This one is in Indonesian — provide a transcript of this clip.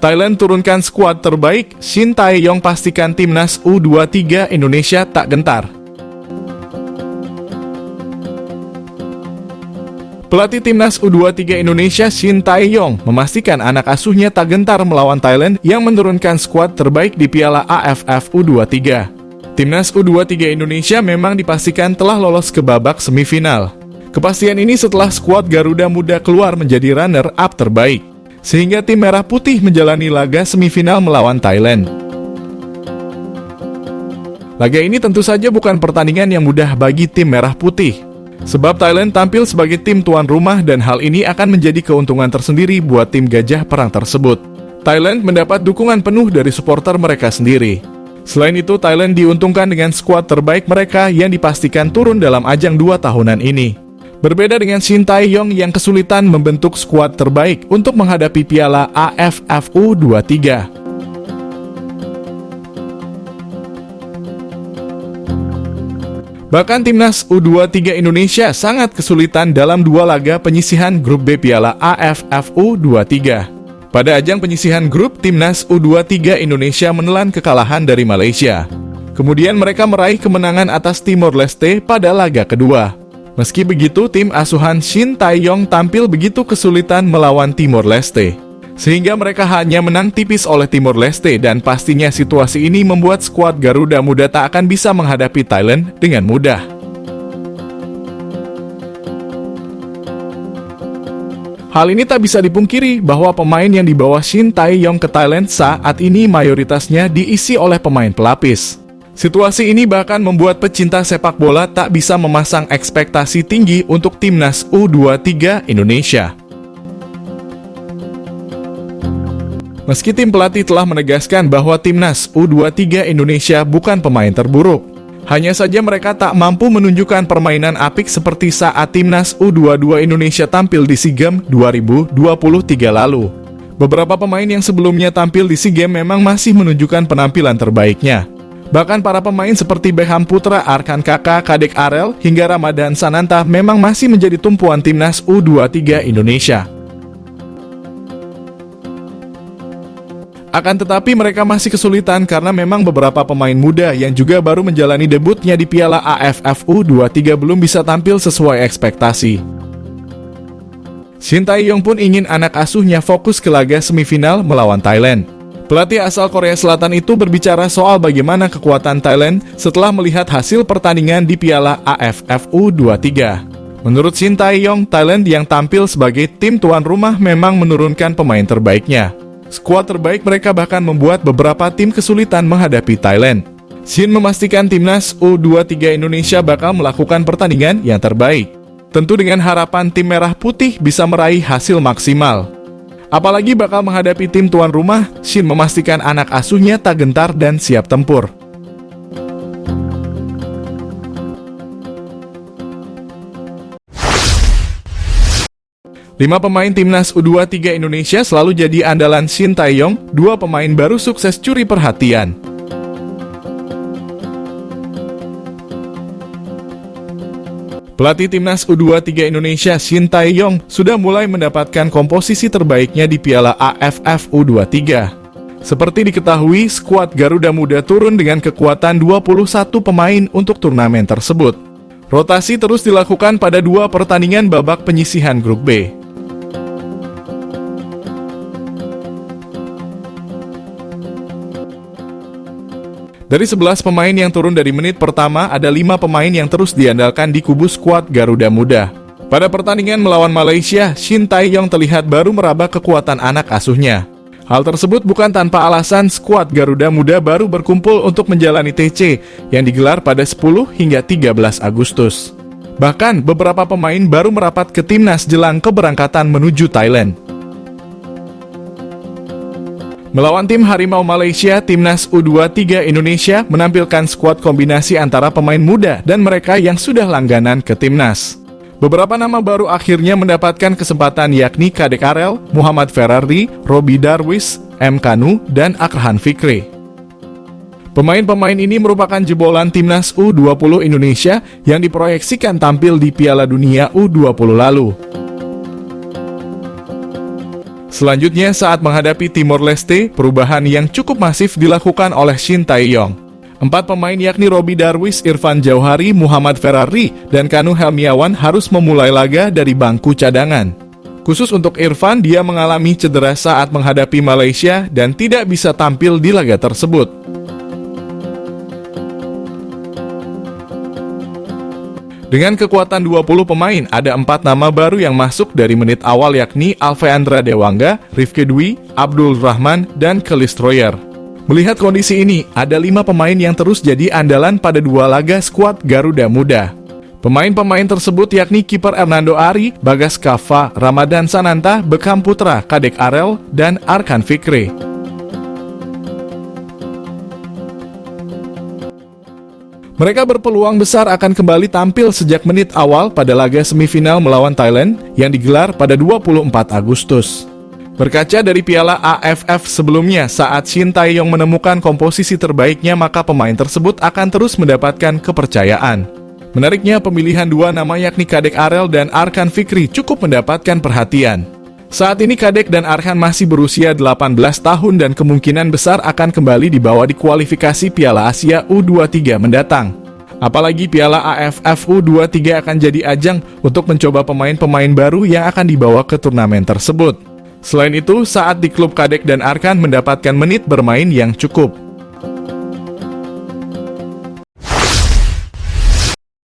Thailand turunkan skuad terbaik, Shin Tae-yong pastikan timnas U23 Indonesia tak gentar. Pelatih timnas U23 Indonesia Shin Tae-yong memastikan anak asuhnya tak gentar melawan Thailand yang menurunkan skuad terbaik di Piala AFF U23. Timnas U23 Indonesia memang dipastikan telah lolos ke babak semifinal. Kepastian ini setelah skuad Garuda Muda keluar menjadi runner-up terbaik, sehingga tim Merah Putih menjalani laga semifinal melawan Thailand. Laga ini tentu saja bukan pertandingan yang mudah bagi tim Merah Putih, sebab Thailand tampil sebagai tim tuan rumah dan hal ini akan menjadi keuntungan tersendiri buat tim Gajah Perang tersebut. Thailand mendapat dukungan penuh dari supporter mereka sendiri. Selain itu, Thailand diuntungkan dengan skuad terbaik mereka yang dipastikan turun dalam ajang 2 tahunan ini. Berbeda dengan Shin Tae-yong yang kesulitan membentuk skuad terbaik untuk menghadapi Piala AFF U23. Bahkan timnas U23 Indonesia sangat kesulitan dalam 2 laga penyisihan grup B Piala AFF U23. Pada ajang penyisihan grup, timnas U23 Indonesia menelan kekalahan dari Malaysia. Kemudian mereka meraih kemenangan atas Timor Leste pada laga kedua. Meski begitu, tim asuhan Shin Tae-yong tampil begitu kesulitan melawan Timor Leste, sehingga mereka hanya menang tipis oleh Timor Leste, dan pastinya situasi ini membuat skuad Garuda Muda tak akan bisa menghadapi Thailand dengan mudah. Hal ini tak bisa dipungkiri bahwa pemain yang dibawa Shin Tae-yong ke Thailand saat ini mayoritasnya diisi oleh pemain pelapis. Situasi ini bahkan membuat pecinta sepak bola tak bisa memasang ekspektasi tinggi untuk timnas U23 Indonesia. Meski tim pelatih telah menegaskan bahwa timnas U23 Indonesia bukan pemain terburuk, hanya saja mereka tak mampu menunjukkan permainan apik seperti saat timnas U22 Indonesia tampil di SEA Games 2023 lalu. Beberapa pemain yang sebelumnya tampil di SEA Games memang masih menunjukkan penampilan terbaiknya. Bahkan para pemain seperti Beham Putra, Arkan Kaka, Kadek Arel, hingga Ramadan Sananta memang masih menjadi tumpuan timnas U23 Indonesia. Akan tetapi mereka masih kesulitan karena memang beberapa pemain muda yang juga baru menjalani debutnya di Piala AFF U23 belum bisa tampil sesuai ekspektasi. Shin Tae-yong pun ingin anak asuhnya fokus ke laga semifinal melawan Thailand. Pelatih asal Korea Selatan itu berbicara soal bagaimana kekuatan Thailand setelah melihat hasil pertandingan di Piala AFF U23. Menurut Shin Tae-yong, Thailand yang tampil sebagai tim tuan rumah memang menurunkan pemain terbaiknya. Skuad terbaik mereka bahkan membuat beberapa tim kesulitan menghadapi Thailand. Shin memastikan timnas U23 Indonesia bakal melakukan pertandingan yang terbaik, tentu dengan harapan tim Merah Putih bisa meraih hasil maksimal. Apalagi bakal menghadapi tim tuan rumah, Shin memastikan anak asuhnya tak gentar dan siap tempur. Lima pemain timnas U23 Indonesia selalu jadi andalan Shin Tae-yong, 2 pemain baru sukses curi perhatian. Pelatih timnas U23 Indonesia Shin Tae-yong sudah mulai mendapatkan komposisi terbaiknya di Piala AFF U23. Seperti diketahui, skuad Garuda Muda turun dengan kekuatan 21 pemain untuk turnamen tersebut. Rotasi terus dilakukan pada 2 pertandingan babak penyisihan grup B. Dari 11 pemain yang turun dari menit pertama, ada 5 pemain yang terus diandalkan di kubu skuad Garuda Muda. Pada pertandingan melawan Malaysia, Shin Tae-yong terlihat baru meraba kekuatan anak asuhnya. Hal tersebut bukan tanpa alasan, skuad Garuda Muda baru berkumpul untuk menjalani TC yang digelar pada 10 hingga 13 Agustus. Bahkan, beberapa pemain baru merapat ke timnas jelang keberangkatan menuju Thailand. Melawan tim Harimau Malaysia, timnas U23 Indonesia menampilkan skuad kombinasi antara pemain muda dan mereka yang sudah langganan ke timnas. Beberapa nama baru akhirnya mendapatkan kesempatan, yakni Kadek Arel, Muhammad Ferrari, Robi Darwis, M. Kanu, dan Akrahan Fikri. Pemain-pemain ini merupakan jebolan timnas U20 Indonesia yang diproyeksikan tampil di Piala Dunia U20 lalu. Selanjutnya, saat menghadapi Timor Leste, perubahan yang cukup masif dilakukan oleh Shin Tae-yong. 4 pemain yakni Robby Darwish, Irfan Jauhari, Muhammad Ferrari, dan Kanu Helmiawan harus memulai laga dari bangku cadangan. Khusus untuk Irfan, dia mengalami cedera saat menghadapi Malaysia dan tidak bisa tampil di laga tersebut. Dengan kekuatan 20 pemain, ada 4 nama baru yang masuk dari menit awal yakni Alfeandra Dewangga, Rifki Dwi, Abdul Rahman, dan Kelis Troyer. Melihat kondisi ini, ada 5 pemain yang terus jadi andalan pada 2 laga skuad Garuda Muda. Pemain-pemain tersebut yakni kiper Hernando Ari, Bagas Kava, Ramadan Sananta, Bekam Putra, Kadek Arel, dan Arkan Fikri. Mereka berpeluang besar akan kembali tampil sejak menit awal pada laga semifinal melawan Thailand yang digelar pada 24 Agustus. Berkaca dari Piala AFF sebelumnya, saat Shin Tae-yong menemukan komposisi terbaiknya, maka pemain tersebut akan terus mendapatkan kepercayaan. Menariknya, pemilihan 2 nama yakni Kadek Arel dan Arkan Fikri cukup mendapatkan perhatian. Saat ini Kadek dan Arkan masih berusia 18 tahun dan kemungkinan besar akan kembali dibawa di kualifikasi Piala Asia U23 mendatang. Apalagi Piala AFF U23 akan jadi ajang untuk mencoba pemain-pemain baru yang akan dibawa ke turnamen tersebut. Selain itu, saat di klub Kadek dan Arkan mendapatkan menit bermain yang cukup.